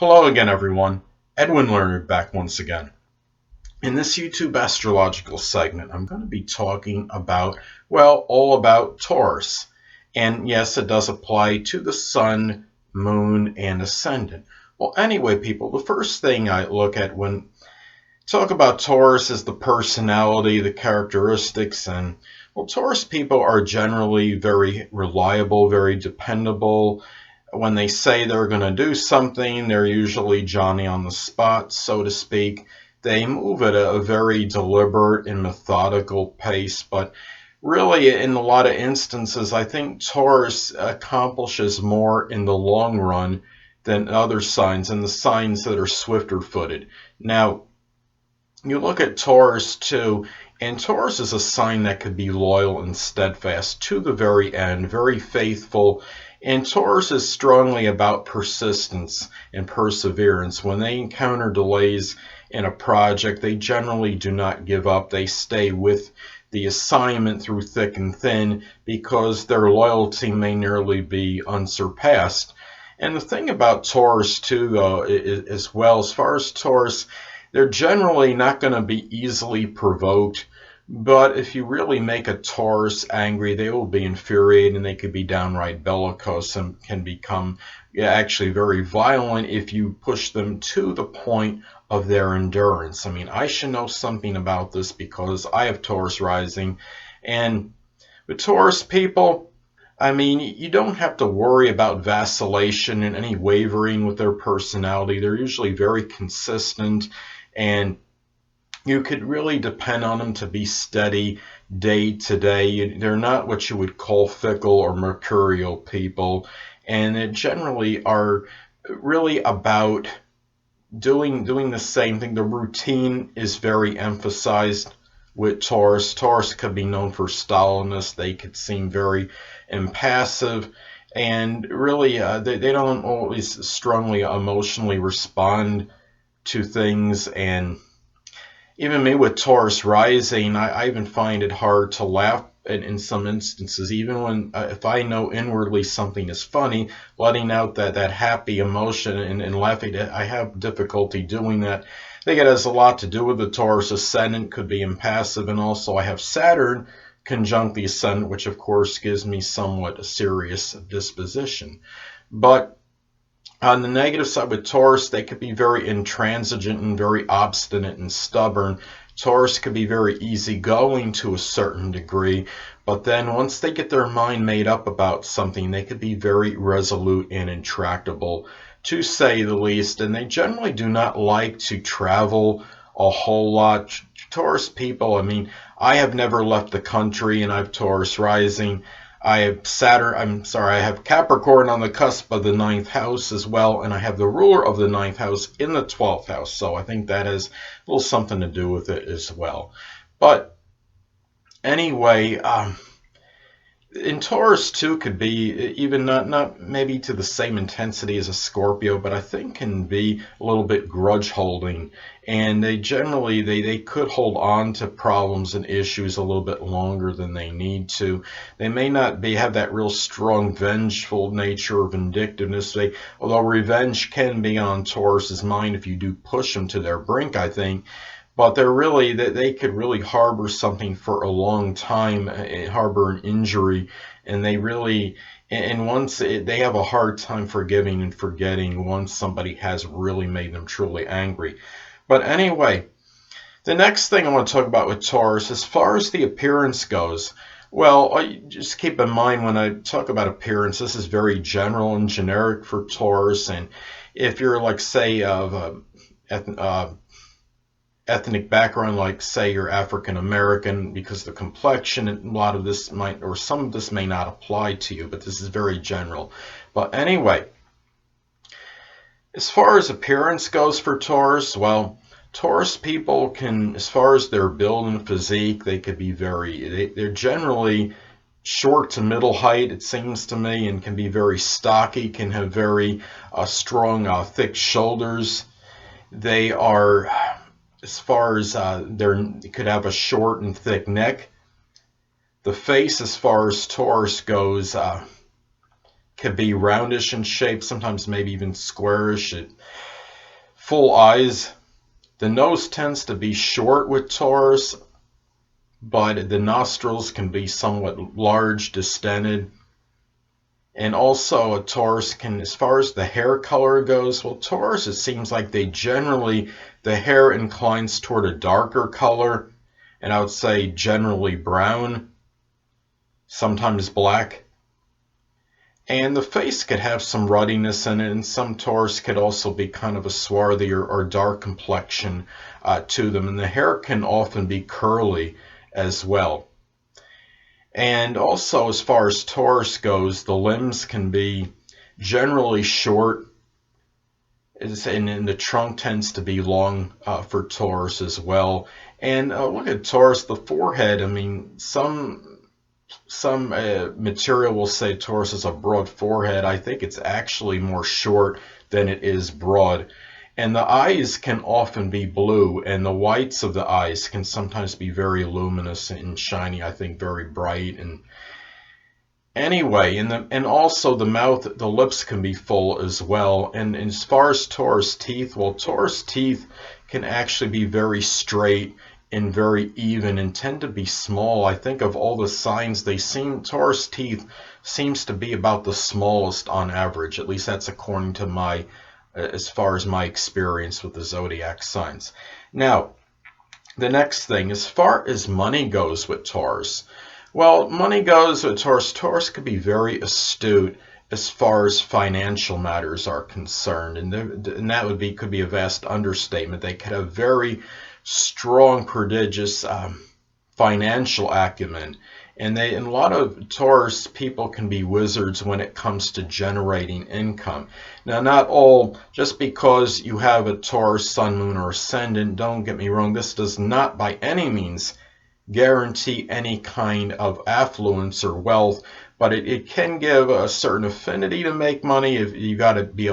Hello again, everyone. Edwin Learnard back once again. In this YouTube astrological segment, I'm going to be talking about, all about Taurus. And yes, it does apply to the sun, moon, and ascendant. Well, anyway, people, the first thing I look at when talk about Taurus is the personality, the characteristics, and Taurus people are generally very reliable, very dependable. When they say they're going to do something, they're usually Johnny on the spot, so to speak. They move at a very deliberate and methodical pace, but really, in a lot of instances, I think Taurus accomplishes more in the long run than other signs, and the signs that are swifter footed. Now, you look at Taurus too, and Taurus is a sign that could be loyal and steadfast to the very end, very faithful. And Taurus is strongly about persistence and perseverance. When they encounter delays in a project, they generally do not give up. They stay with the assignment through thick and thin because their loyalty may nearly be unsurpassed. And the thing about Taurus too, though, as well, as far as Taurus, they're generally not going to be easily provoked, but if you really make a Taurus angry, they will be infuriated and they could be downright bellicose and can become actually very violent if you push them to the point of their endurance. I mean, I should know something about this because I have Taurus rising, and with Taurus people, I mean, you don't have to worry about vacillation and any wavering with their personality. They're usually very consistent, and you could really depend on them to be steady day to day. They're not what you would call fickle or mercurial people, and they generally are really about doing the same thing. The routine is very emphasized with Taurus. Taurus could be known for stylness. They could seem very impassive, and really they don't always strongly emotionally respond to things. And even me with Taurus rising, I even find it hard to laugh in some instances, even when if I know inwardly something is funny, letting out that happy emotion and laughing, I have difficulty doing that. I think it has a lot to do with the Taurus ascendant, could be impassive, and also I have Saturn conjunct the ascendant, which of course gives me somewhat a serious disposition. But on the negative side with Taurus, they could be very intransigent and very obstinate and stubborn. Taurus could be very easygoing to a certain degree, but then once they get their mind made up about something, they could be very resolute and intractable, to say the least, and they generally do not like to travel a whole lot. Taurus people, I mean, I have never left the country, and I have Taurus rising. I have Capricorn on the cusp of the 9th house as well, and I have the ruler of the 9th house in the 12th house, so I think that has a little something to do with it as well. But anyway, in Taurus too could be even not maybe to the same intensity as a Scorpio, but I think can be a little bit grudge holding, and they generally they could hold on to problems and issues a little bit longer than they need to. They may not have that real strong vengeful nature or vindictiveness. Although revenge can be on Taurus's mind if you do push them to their brink, I think. But they could really harbor something for a long time, harbor an injury, and they have a hard time forgiving and forgetting once somebody has really made them truly angry. But anyway, the next thing I want to talk about with Taurus, as far as the appearance goes, just keep in mind when I talk about appearance, this is very general and generic for Taurus, and if you're like, say, of ethnic background, like say you're African American, because the complexion, a lot of this might, or some of this may not apply to you, but this is very general. But anyway, as far as appearance goes for Taurus, Taurus people can, as far as their build and physique, they could be they're generally short to middle height, it seems to me, and can be very stocky, can have very strong, thick shoulders. They are, as far as they could have a short and thick neck. The face, as far as Taurus goes, could be roundish in shape, sometimes maybe even squarish. full eyes. The nose tends to be short with Taurus, but the nostrils can be somewhat large, distended. And also a Taurus can, as far as the hair color goes, well, Taurus, it seems like they generally, the hair inclines toward a darker color, and I would say generally brown, sometimes black. And the face could have some ruddiness in it, and some Taurus could also be kind of a swarthy or dark complexion to them. And the hair can often be curly as well. And also, as far as Taurus goes, the limbs can be generally short, and the trunk tends to be long for Taurus as well. And look at Taurus, the forehead. I mean, some material will say Taurus has a broad forehead. I think it's actually more short than it is broad. And the eyes can often be blue, and the whites of the eyes can sometimes be very luminous and shiny, I think very bright. And anyway, and also the mouth, the lips can be full as well. And as far as Taurus teeth, well, Taurus teeth can actually be very straight and very even and tend to be small. I think of all the signs, Taurus teeth seems to be about the smallest on average. At least that's according to as far as my experience with the zodiac signs. Now, the next thing, as far as money goes with Taurus, well, money goes with Taurus. Taurus could be very astute as far as financial matters are concerned, and that could be a vast understatement. They could have very strong, prodigious financial acumen. And a lot of Taurus people can be wizards when it comes to generating income. Now, not all, just because you have a Taurus sun, moon, or ascendant, don't get me wrong, this does not by any means guarantee any kind of affluence or wealth, but it can give a certain affinity to make money. If you got to be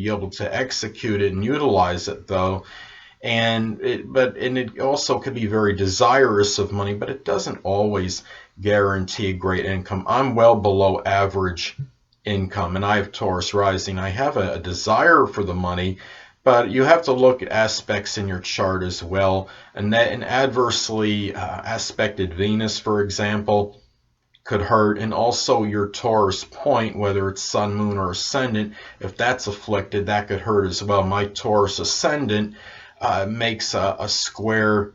able to execute it and utilize it, though. And it also could be very desirous of money, but it doesn't always guarantee a great income. I'm well below average income, and I have Taurus rising. I have a desire for the money, but you have to look at aspects in your chart as well. And an adversely aspected Venus, for example, could hurt, and also your Taurus point, whether it's sun, moon, or ascendant, if that's afflicted, that could hurt as well. My Taurus ascendant makes a square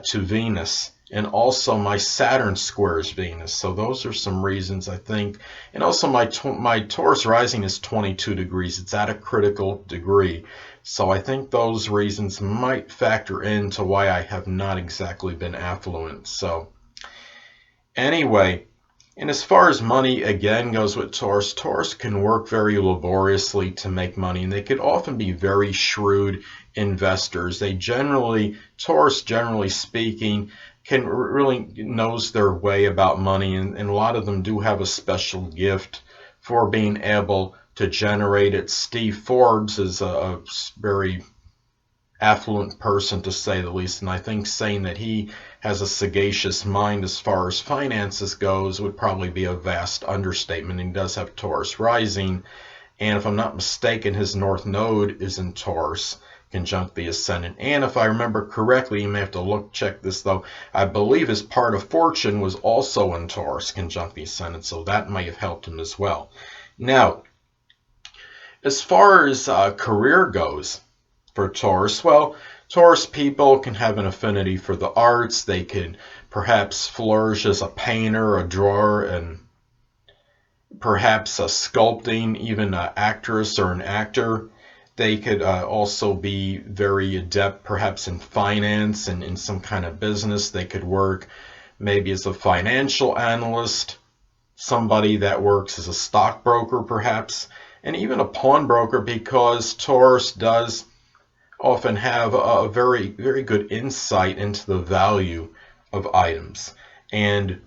to Venus, and also my Saturn squares Venus. So those are some reasons, I think. And also my Taurus rising is 22 degrees. It's at a critical degree. So I think those reasons might factor into why I have not exactly been affluent. So anyway, and as far as money again goes with Taurus, Taurus can work very laboriously to make money, and they could often be very shrewd investors. Taurus, generally speaking, can really knows their way about money, and a lot of them do have a special gift for being able to generate it. Steve Forbes is a very affluent person, to say the least, and I think saying that he has a sagacious mind as far as finances goes would probably be a vast understatement. He does have Taurus rising, and if I'm not mistaken, his north node is in Taurus conjunct the ascendant. And if I remember correctly, you may have to check this though, I believe his part of fortune was also in Taurus conjunct the ascendant, so that might have helped him as well. Now, as far as career goes for Taurus, well, Taurus people can have an affinity for the arts. They could perhaps flourish as a painter, a drawer, and perhaps a sculpting, even an actress or an actor. They could also be very adept perhaps in finance and in some kind of business. They could work maybe as a financial analyst, somebody that works as a stockbroker perhaps, and even a pawnbroker, because Taurus does often have a very, very good insight into the value of items. And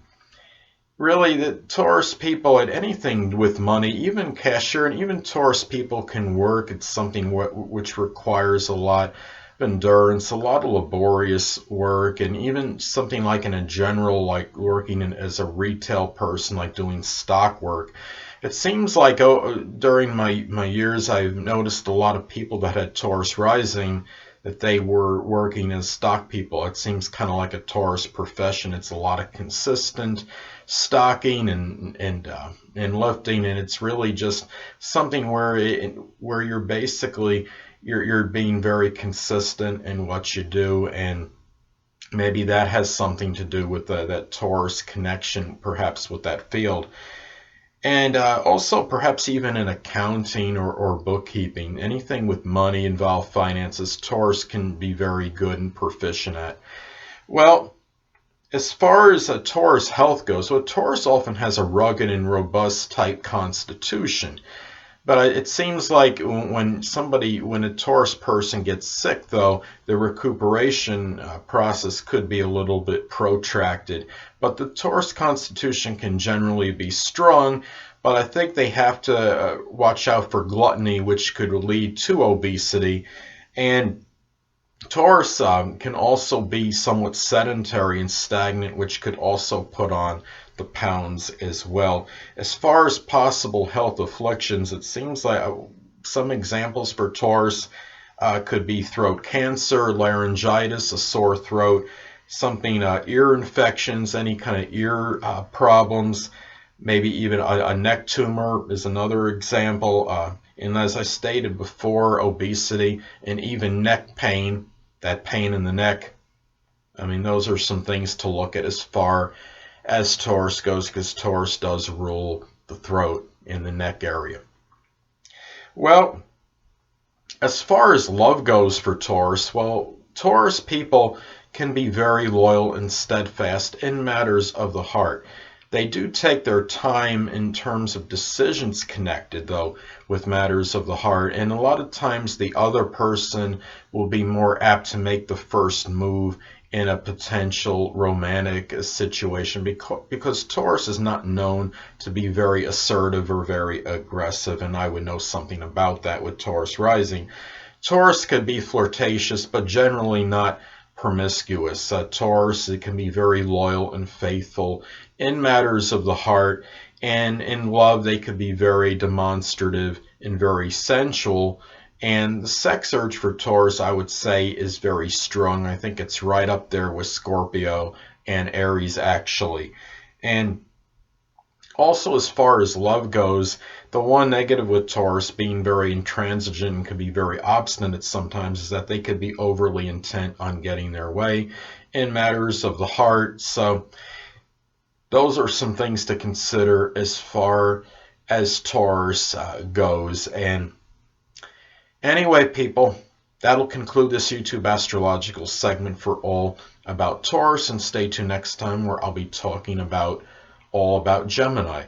really, the Taurus people at anything with money, even cashier, and even Taurus people can work at something which requires a lot of endurance, a lot of laborious work, and even something like in a general, like working as a retail person, like doing stock work, It seems like during my years, I've noticed a lot of people that had Taurus rising that they were working as stock people. It seems kind of like a Taurus profession. It's a lot of consistent stocking and lifting, and it's really just something where you're basically you're being very consistent in what you do, and maybe that has something to do with that Taurus connection, perhaps with that field. And also, perhaps even in accounting or bookkeeping, anything with money involved finances, Taurus can be very good and proficient at. Well, as far as Taurus health goes, well, Taurus often has a rugged and robust type constitution. But it seems like when a Taurus person gets sick, though, the recuperation process could be a little bit protracted. But the Taurus constitution can generally be strong, but I think they have to watch out for gluttony, which could lead to obesity. And Taurus can also be somewhat sedentary and stagnant, which could also put on the pounds as well. As far as possible health afflictions, it seems like some examples for Taurus could be throat cancer, laryngitis, a sore throat, something, ear infections, any kind of ear problems, maybe even a neck tumor is another example. And as I stated before, obesity and even neck pain, that pain in the neck. I mean, those are some things to look at as far as Taurus goes, because Taurus does rule the throat in the neck area. Well, as far as love goes for Taurus, well, Taurus people can be very loyal and steadfast in matters of the heart. They do take their time in terms of decisions connected, though, with matters of the heart, and a lot of times the other person will be more apt to make the first move in a potential romantic situation, because Taurus is not known to be very assertive or very aggressive, and I would know something about that with Taurus rising. Taurus could be flirtatious, but generally not promiscuous. Taurus, it can be very loyal and faithful in matters of the heart, and in love they could be very demonstrative and very sensual. And the sex urge for Taurus, I would say, is very strong. I think it's right up there with Scorpio and Aries, actually. And also, as far as love goes, the one negative with Taurus being very intransigent and could be very obstinate sometimes is that they could be overly intent on getting their way in matters of the heart. So those are some things to consider as far as Taurus goes. And anyway, people, that'll conclude this YouTube astrological segment for all about Taurus, and stay tuned next time where I'll be talking about all about Gemini.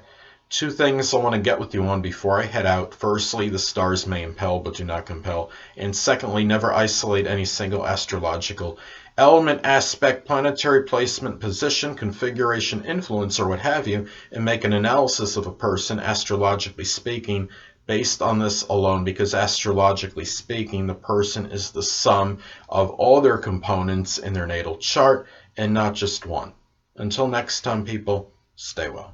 Two things I want to get with you on before I head out. Firstly, the stars may impel but do not compel. And secondly, never isolate any single astrological element, aspect, planetary placement, position, configuration, influence, or what have you, and make an analysis of a person, astrologically speaking, based on this alone, because astrologically speaking, the person is the sum of all their components in their natal chart and not just one. Until next time, people, stay well.